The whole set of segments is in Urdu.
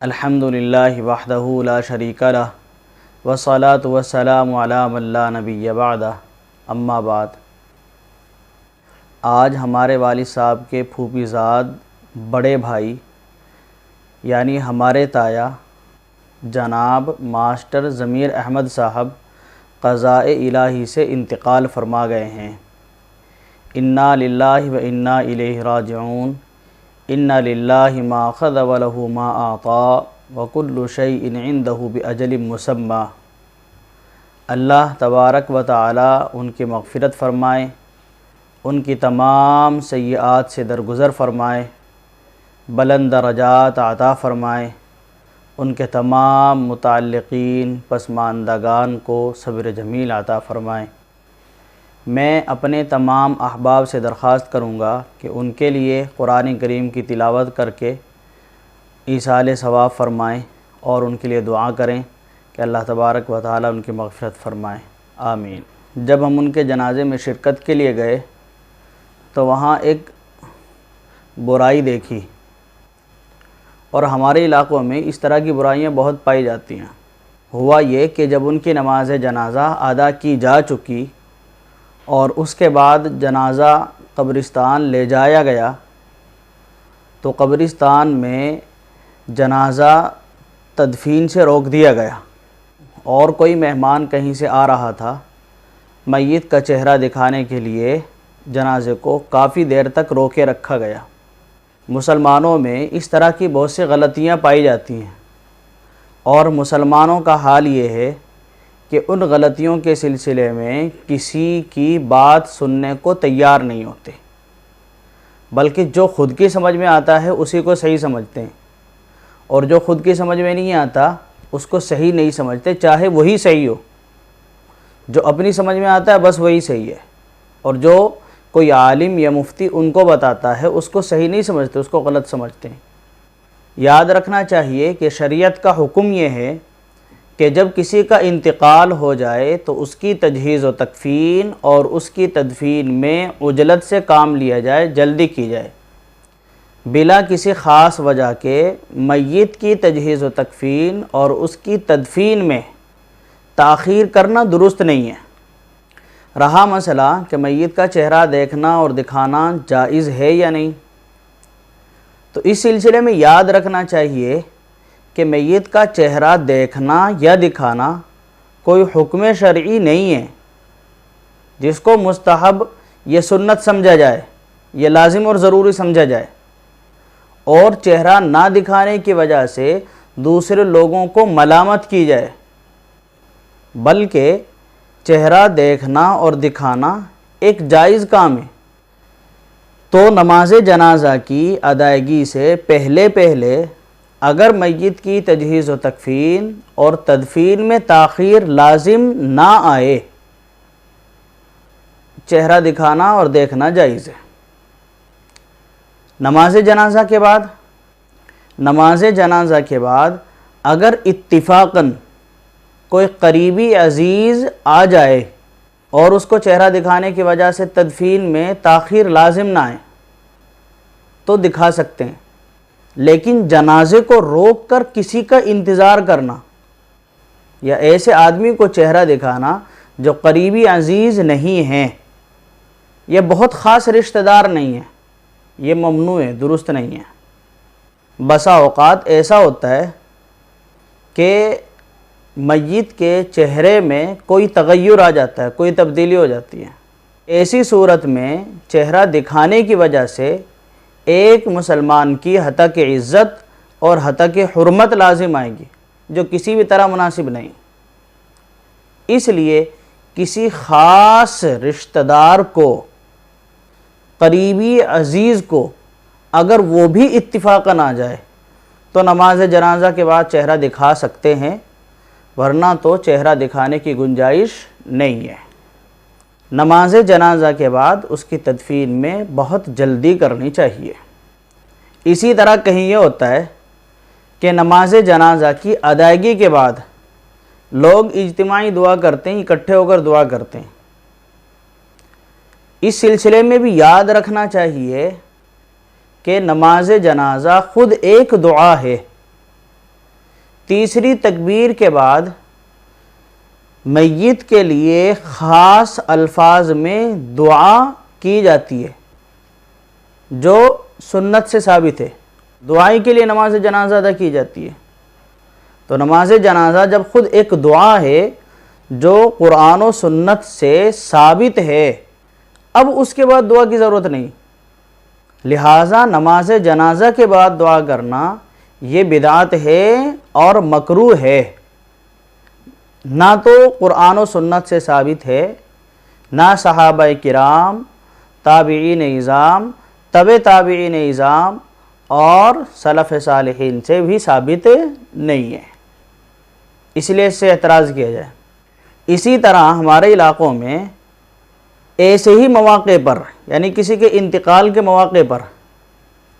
الحمدللہ وحدہ لا شریک لہ والصلاة والسلام علی من لا نبی بعدہ اما بعد۔ آج ہمارے والد صاحب کے پھوپھی زاد بڑے بھائی یعنی ہمارے تایا جناب ماسٹر ضمیر احمد صاحب قضائے الہی سے انتقال فرما گئے ہیں۔ انا للہ و انا الیہ راجعون۔ ان للہ ما اخذ ولہ ما اعطى وکل شیء عندہ باجل مسمی۔ اللہ تبارک و تعالی ان کی مغفرت فرمائے، ان کی تمام سیئات سے درگزر فرمائے، بلند درجات عطا فرمائے، ان کے تمام متعلقین پسماندگان کو صبر جمیل عطا فرمائے۔ میں اپنے تمام احباب سے درخواست کروں گا کہ ان کے لیے قرآن کریم کی تلاوت کر کے ایصال ثواب فرمائیں اور ان کے لیے دعا کریں کہ اللہ تبارک و تعالی ان کی مغفرت فرمائے، آمین۔ جب ہم ان کے جنازے میں شرکت کے لیے گئے تو وہاں ایک برائی دیکھی، اور ہمارے علاقوں میں اس طرح کی برائیاں بہت پائی جاتی ہیں۔ ہوا یہ کہ جب ان کی نماز جنازہ ادا کی جا چکی اور اس کے بعد جنازہ قبرستان لے جایا گیا تو قبرستان میں جنازہ تدفین سے روک دیا گیا، اور کوئی مہمان کہیں سے آ رہا تھا، میت کا چہرہ دکھانے کے لیے جنازے کو کافی دیر تک روکے رکھا گیا۔ مسلمانوں میں اس طرح کی بہت سی غلطیاں پائی جاتی ہیں، اور مسلمانوں کا حال یہ ہے کہ ان غلطیوں کے سلسلے میں کسی کی بات سننے کو تیار نہیں ہوتے، بلکہ جو خود کی سمجھ میں آتا ہے اسی کو صحیح سمجھتے ہیں، اور جو خود کی سمجھ میں نہیں آتا اس کو صحیح نہیں سمجھتے، چاہے وہی صحیح ہو۔ جو اپنی سمجھ میں آتا ہے بس وہی صحیح ہے، اور جو کوئی عالم یا مفتی ان کو بتاتا ہے اس کو صحیح نہیں سمجھتے، اس کو غلط سمجھتے ہیں۔ یاد رکھنا چاہیے کہ شریعت کا حکم یہ ہے کہ جب کسی کا انتقال ہو جائے تو اس کی تجہیز و تکفین اور اس کی تدفین میں عجلت سے کام لیا جائے، جلدی کی جائے۔ بلا کسی خاص وجہ کے میت کی تجہیز و تکفین اور اس کی تدفین میں تاخیر کرنا درست نہیں ہے۔ رہا مسئلہ کہ میت کا چہرہ دیکھنا اور دکھانا جائز ہے یا نہیں، تو اس سلسلے میں یاد رکھنا چاہیے کہ میت کا چہرہ دیکھنا یا دکھانا کوئی حکم شرعی نہیں ہے جس کو مستحب یا سنت سمجھا جائے یا لازم اور ضروری سمجھا جائے، اور چہرہ نہ دکھانے کی وجہ سے دوسرے لوگوں کو ملامت کی جائے، بلکہ چہرہ دیکھنا اور دکھانا ایک جائز کام ہے۔ تو نماز جنازہ کی ادائیگی سے پہلے اگر میت کی تجہیز و تکفین اور تدفین میں تاخیر لازم نہ آئے، چہرہ دکھانا اور دیکھنا جائز ہے۔ نماز جنازہ کے بعد اگر اتفاقاً کوئی قریبی عزیز آ جائے اور اس کو چہرہ دکھانے کی وجہ سے تدفین میں تاخیر لازم نہ آئے تو دکھا سکتے ہیں، لیکن جنازے کو روک کر کسی کا انتظار کرنا یا ایسے آدمی کو چہرہ دکھانا جو قریبی عزیز نہیں ہیں یا بہت خاص رشتہ دار نہیں ہیں، یہ ممنوع ہے، درست نہیں ہے۔ بسا اوقات ایسا ہوتا ہے کہ میت کے چہرے میں کوئی تغیر آ جاتا ہے، کوئی تبدیلی ہو جاتی ہے۔ ایسی صورت میں چہرہ دکھانے کی وجہ سے ایک مسلمان کی حتک عزت اور حتک حرمت لازم آئے گی جو کسی بھی طرح مناسب نہیں۔ اس لیے کسی خاص رشتہ دار کو، قریبی عزیز کو اگر وہ بھی اتفاقاً آ جائے تو نماز جنازہ کے بعد چہرہ دکھا سکتے ہیں، ورنہ تو چہرہ دکھانے کی گنجائش نہیں ہے۔ نماز جنازہ کے بعد اس کی تدفین میں بہت جلدی کرنی چاہیے۔ اسی طرح کہیں یہ ہوتا ہے کہ نماز جنازہ کی ادائیگی کے بعد لوگ اجتماعی دعا کرتے ہیں، اکٹھے ہو کر دعا کرتے ہیں۔ اس سلسلے میں بھی یاد رکھنا چاہیے کہ نماز جنازہ خود ایک دعا ہے، تیسری تکبیر کے بعد میت کے لیے خاص الفاظ میں دعا کی جاتی ہے جو سنت سے ثابت ہے۔ دعائی کے لیے نماز جنازہ ادا کی جاتی ہے۔ تو نماز جنازہ جب خود ایک دعا ہے جو قرآن و سنت سے ثابت ہے، اب اس کے بعد دعا کی ضرورت نہیں۔ لہٰذا نماز جنازہ کے بعد دعا کرنا یہ بدعت ہے اور مکروہ ہے، نہ تو قرآن و سنت سے ثابت ہے، نہ صحابہ کرام، تابعین اعظام، تبع تابعین اعظام اور سلف صالحین سے بھی ثابت نہیں ہے، اس لیے اس سے اعتراض کیا جائے۔ اسی طرح ہمارے علاقوں میں ایسے ہی مواقع پر، یعنی کسی کے انتقال کے مواقع پر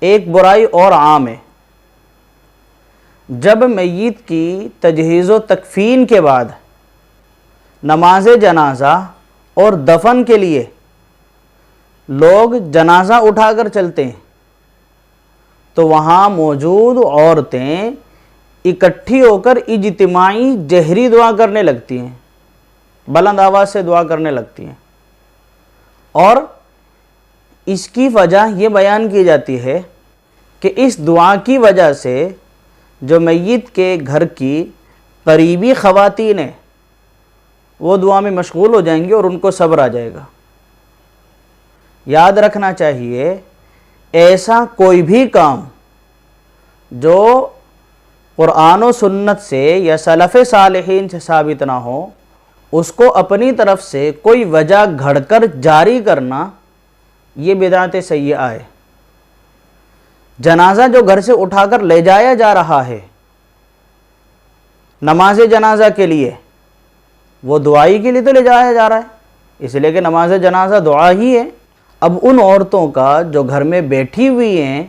ایک برائی اور عام ہے۔ جب میت کی تجہیز و تکفین کے بعد نماز جنازہ اور دفن کے لیے لوگ جنازہ اٹھا کر چلتے ہیں تو وہاں موجود عورتیں اکٹھی ہو کر اجتماعی جہری دعا کرنے لگتی ہیں، بلند آواز سے دعا کرنے لگتی ہیں، اور اس کی وجہ یہ بیان کی جاتی ہے کہ اس دعا کی وجہ سے جو میت کے گھر کی قریبی خواتین ہیں وہ دعا میں مشغول ہو جائیں گی اور ان کو صبر آ جائے گا۔ یاد رکھنا چاہیے ایسا کوئی بھی کام جو قرآن و سنت سے یا سلف صالحین سے ثابت نہ ہو، اس کو اپنی طرف سے کوئی وجہ گھڑ کر جاری کرنا یہ بدعت سیئہ ہے۔ جنازہ جو گھر سے اٹھا کر لے جایا جا رہا ہے نماز جنازہ کے لیے، وہ دعائی کے لیے تو لے جایا جا رہا ہے، اس لیے کہ نماز جنازہ دعا ہی ہے۔ اب ان عورتوں کا جو گھر میں بیٹھی ہوئی ہیں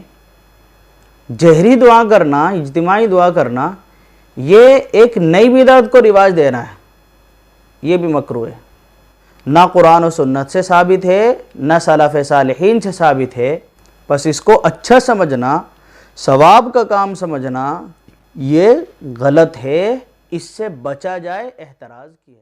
جہری دعا کرنا، اجتماعی دعا کرنا، یہ ایک نئی بدعت کو رواج دینا ہے، یہ بھی مکروہ ہے، نہ قرآن و سنت سے ثابت ہے نہ سلف صالحین سے ثابت ہے۔ بس اس کو اچھا سمجھنا، ثواب کا کام سمجھنا یہ غلط ہے، اس سے بچا جائے، احتراز کیا